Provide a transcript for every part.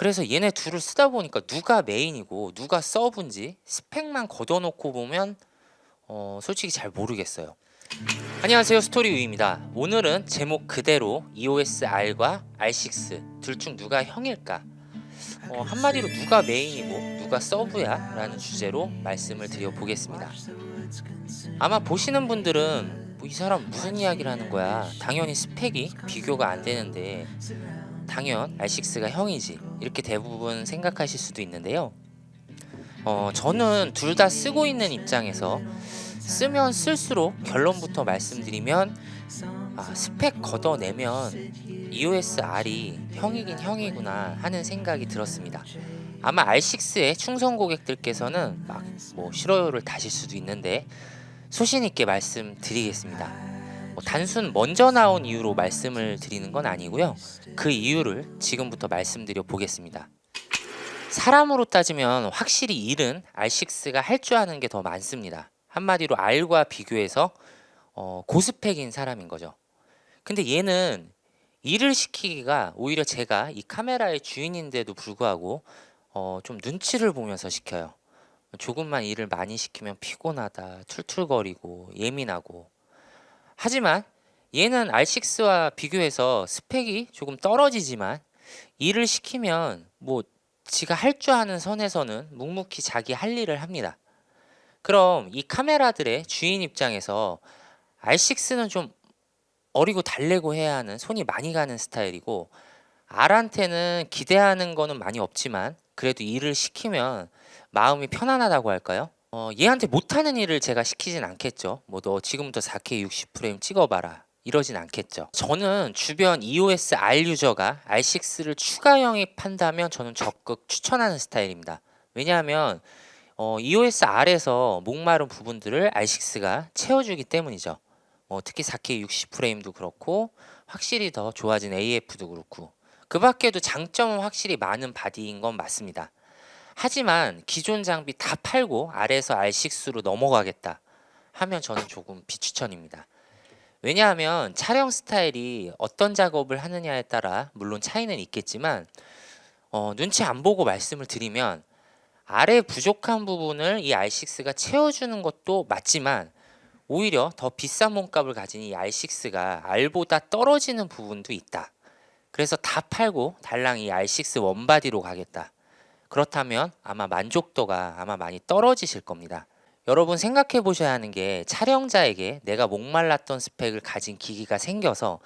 그래서 얘네 둘을 쓰다 보니까 누가 메인이고 누가 서브인지 스펙만 걷어놓고 보면 솔직히 잘 모르겠어요. 안녕하세요, 스토리유입니다. 오늘은 제목 그대로 EOS R과 R6 둘 중 누가 형일까? 한마디로 누가 메인이고 누가 서브야? 라는 주제로 말씀을 드려보겠습니다. 아마 보시는 분들은 뭐 이 사람 무슨 이야기를 하는 거야? 당연히 스펙이 비교가 안 되는데 당연 R6가 형이지, 이렇게 대부분 생각하실 수도 있는데요. 저는 둘 다 쓰고 있는 입장에서 쓰면 쓸수록 결론부터 말씀드리면 스펙 걷어내면 EOS R이 형이긴 형이구나 하는 생각이 들었습니다. 아마 R6의 충성 고객들께서는 막 뭐 싫어요를 다실 수도 있는데 소신 있게 말씀드리겠습니다. 단순 먼저 나온 이유로 말씀을 드리는 건 아니고요. 그 이유를 지금부터 말씀드려 보겠습니다. 사람으로 따지면 확실히 일은 R6가 할 줄 아는 게 더 많습니다. 한마디로 R과 비교해서 고스펙인 사람인 거죠. 근데 얘는 일을 시키기가 오히려 제가 이 카메라의 주인인데도 불구하고 좀 눈치를 보면서 시켜요. 조금만 일을 많이 시키면 피곤하다, 툴툴거리고 예민하고. 하지만 얘는 R6와 비교해서 스펙이 조금 떨어지지만 일을 시키면 뭐 지가 할 줄 아는 선에서는 묵묵히 자기 할 일을 합니다. 그럼 이 카메라들의 주인 입장에서 R6는 좀 어리고 달래고 해야 하는, 손이 많이 가는 스타일이고 R한테는 기대하는 거는 많이 없지만 그래도 일을 시키면 마음이 편안하다고 할까요? 얘한테 못하는 일을 제가 시키진 않겠죠. 뭐 너 지금부터 4K 60프레임 찍어봐라, 이러진 않겠죠. 저는 주변 EOS R 유저가 R6를 추가 영입한다면 저는 적극 추천하는 스타일입니다. 왜냐하면 EOS R에서 목마른 부분들을 R6가 채워주기 때문이죠. 특히 4K 60프레임도 그렇고 확실히 더 좋아진 AF도 그렇고 그 밖에도 장점은 확실히 많은 바디인 건 맞습니다. 하지만 기존 장비 다 팔고 R에서 R6로 넘어가겠다 하면 저는 조금 비추천입니다. 왜냐하면 촬영 스타일이 어떤 작업을 하느냐에 따라 물론 차이는 있겠지만 눈치 안 보고 말씀을 드리면 R의 부족한 부분을 이 R6가 채워주는 것도 맞지만 오히려 더 비싼 몸값을 가진 이 R6가 R보다 떨어지는 부분도 있다. 그래서 다 팔고 달랑 이 R6 원바디로 가겠다. 그렇다면 아마 만족도가 아마 많이 떨어지실 겁니다. 여러분 생각해 보셔야 하는 게, 촬영자에게 내가 목말랐던 스펙을 가진 기기가 생겨서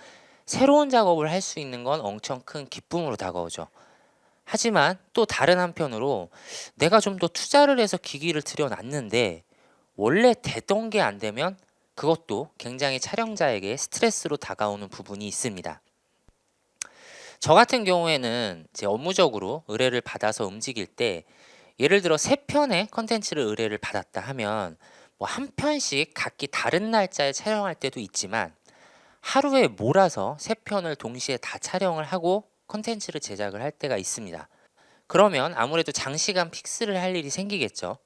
새로운 작업을 할 수 있는 건 엄청 큰 기쁨으로 다가오죠. 하지만 또 다른 한편으로 내가 좀 더 투자를 해서 기기를 들여놨는데 원래 되던 게 안 되면 그것도 굉장히 촬영자에게 스트레스로 다가오는 부분이 있습니다. 저 같은 경우에는 제 업무적으로 의뢰를 받아서 움직일 때 예를 들어 3편의 컨텐츠를 의뢰를 받았다 하면 뭐 한 편씩 각기 다른 날짜에 촬영할 때도 있지만 하루에 몰아서 3편을 동시에 다 촬영을 하고 컨텐츠를 제작을 할 때가 있습니다. 그러면 아무래도 장시간 픽스를 할 일이 생기겠죠.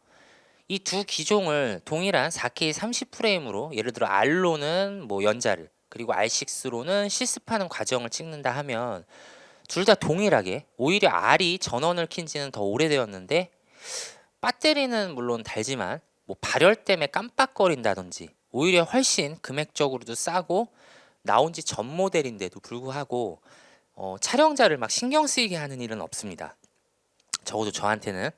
이 두 기종을 동일한 4K 30프레임으로 예를 들어 R로는 뭐 연자를, 그리고 R6로는 실습하는 과정을 찍는다 하면 둘 다 동일하게 오히려 R이 전원을 킨 지는 더 오래되었는데 배터리는 물론 달지만 뭐 발열 때문에 깜빡거린다든지 오히려 훨씬 금액적으로도 싸고 나온 지 전 모델인데도 불구하고 촬영자를 막 신경 쓰이게 하는 일은 없습니다. 적어도 저한테는.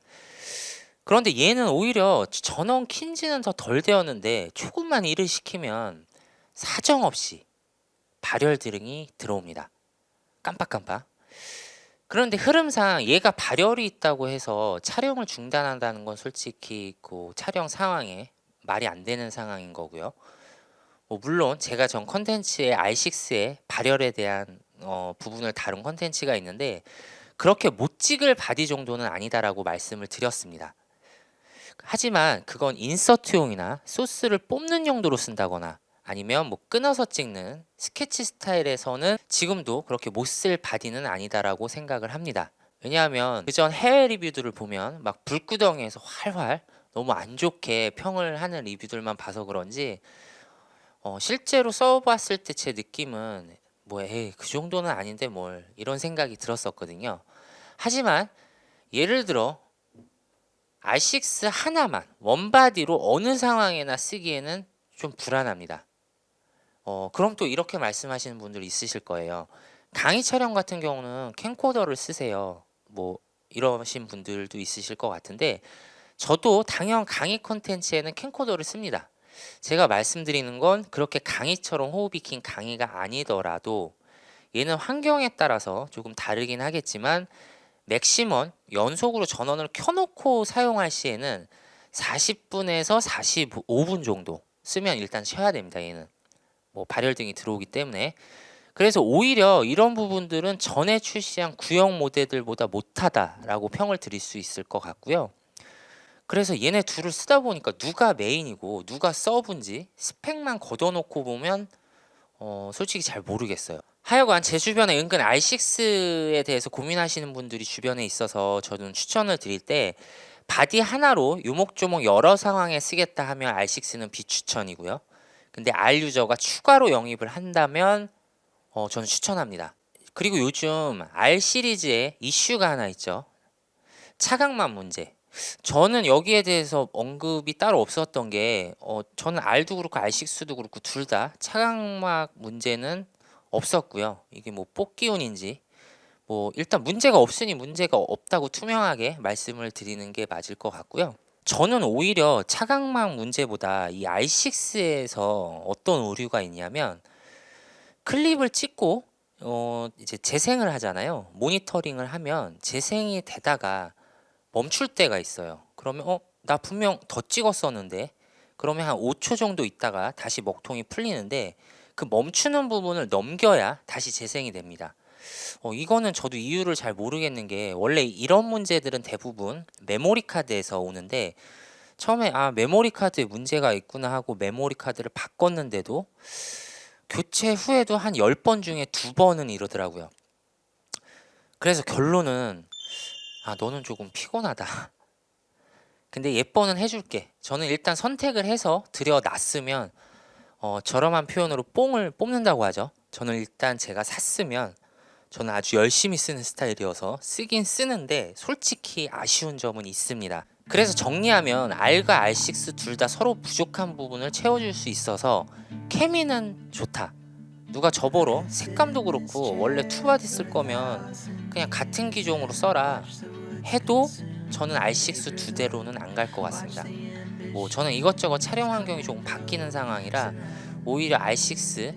그런데 얘는 오히려 전원 킨 지는 더 덜 되었는데 조금만 일을 시키면 사정없이 발열 드릉이 들어옵니다. 깜빡깜빡. 그런데 흐름상 얘가 발열이 있다고 해서 촬영을 중단한다는 건 솔직히 그 촬영 상황에 말이 안 되는 상황인 거고요. 물론 제가 전 컨텐츠의 R6의 발열에 대한 부분을 다룬 컨텐츠가 있는데 그렇게 못 찍을 바디 정도는 아니다라고 말씀을 드렸습니다. 하지만 그건 인서트용이나 소스를 뽑는 용도로 쓴다거나 아니면 뭐 끊어서 찍는 스케치 스타일에서는 지금도 그렇게 못 쓸 바디는 아니다라고 생각을 합니다. 왜냐하면 그전 해외 리뷰들을 보면 막 불구덩이에서 활활 너무 안 좋게 평을 하는 리뷰들만 봐서 그런지 실제로 써봤을 때 제 느낌은 뭐 에이 그 정도는 아닌데 뭘, 이런 생각이 들었었거든요. 하지만 예를 들어 R6 하나만 원바디로 어느 상황에나 쓰기에는 좀 불안합니다. 그럼 또 이렇게 말씀하시는 분들 있으실 거예요. 강의 촬영 같은 경우는 캠코더를 쓰세요. 뭐 이러신 분들도 있으실 것 같은데 저도 당연 강의 콘텐츠에는 캠코더를 씁니다. 제가 말씀드리는 건 그렇게 강의처럼 호흡이 긴 강의가 아니더라도 얘는 환경에 따라서 조금 다르긴 하겠지만 맥시멈 연속으로 전원을 켜놓고 사용할 시에는 40분에서 45분 정도 쓰면 일단 쉬어야 됩니다. 얘는 뭐 발열등이 들어오기 때문에. 그래서 오히려 이런 부분들은 전에 출시한 구형 모델들보다 못하다라고 평을 드릴 수 있을 것 같고요. 그래서 얘네 둘을 쓰다 보니까 누가 메인이고 누가 서브인지 스펙만 걷어놓고 보면 솔직히 잘 모르겠어요. 하여간 제 주변에 은근 R6에 대해서 고민하시는 분들이 주변에 있어서 저는 추천을 드릴 때 바디 하나로 요목조목 여러 상황에 쓰겠다 하면 R6는 비추천이고요. 근데 R 유저가 추가로 영입을 한다면 저는 추천합니다. 그리고 요즘 R 시리즈에 이슈가 하나 있죠. 차각막 문제. 저는 여기에 대해서 언급이 따로 없었던 게 저는 R도 그렇고 R6도 그렇고 둘 다 차각막 문제는 없었고요. 이게 뭐 뽑기운인지 뭐 일단 문제가 없으니 문제가 없다고 투명하게 말씀을 드리는 게 맞을 것 같고요. 저는 오히려 차각막 문제보다 이 R6에서 어떤 오류가 있냐면 클립을 찍고 이제 재생을 하잖아요. 모니터링을 하면 재생이 되다가 멈출 때가 있어요. 그러면 나 분명 더 찍었었는데 그러면 한 5초 정도 있다가 다시 먹통이 풀리는데 그 멈추는 부분을 넘겨야 다시 재생이 됩니다. 이거는 저도 이유를 잘 모르겠는 게 원래 이런 문제들은 대부분 메모리 카드에서 오는데 처음에 메모리 카드에 문제가 있구나 하고 메모리 카드를 바꿨는데도 교체 후에도 한 10번 중에 2번은 이러더라고요. 그래서 결론은 너는 조금 피곤하다. 근데 예뻐는 해줄게. 저는 일단 선택을 해서 들여놨으면 저렴한 표현으로 뽕을 뽑는다고 하죠. 저는 일단 제가 샀으면 저는 아주 열심히 쓰는 스타일이어서 쓰긴 쓰는데 솔직히 아쉬운 점은 있습니다. 그래서 정리하면 R과 R6 둘 다 서로 부족한 부분을 채워줄 수 있어서 케미는 좋다. 누가 저보러 색감도 그렇고 원래 투바디 쓸 거면 그냥 같은 기종으로 써라 해도 저는 R6 두 대로는 안 갈 것 같습니다. 뭐 저는 이것저것 촬영 환경이 조금 바뀌는 상황이라 오히려 R6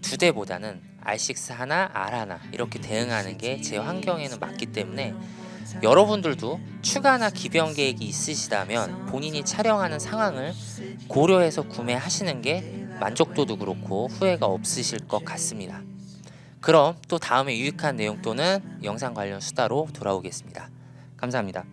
두 대보다는 R6 하나, R 하나 이렇게 대응하는 게 제 환경에는 맞기 때문에 여러분들도 추가나 기변 계획이 있으시다면 본인이 촬영하는 상황을 고려해서 구매하시는 게 만족도도 그렇고 후회가 없으실 것 같습니다. 그럼 또 다음에 유익한 내용 또는 영상 관련 수다로 돌아오겠습니다. 감사합니다.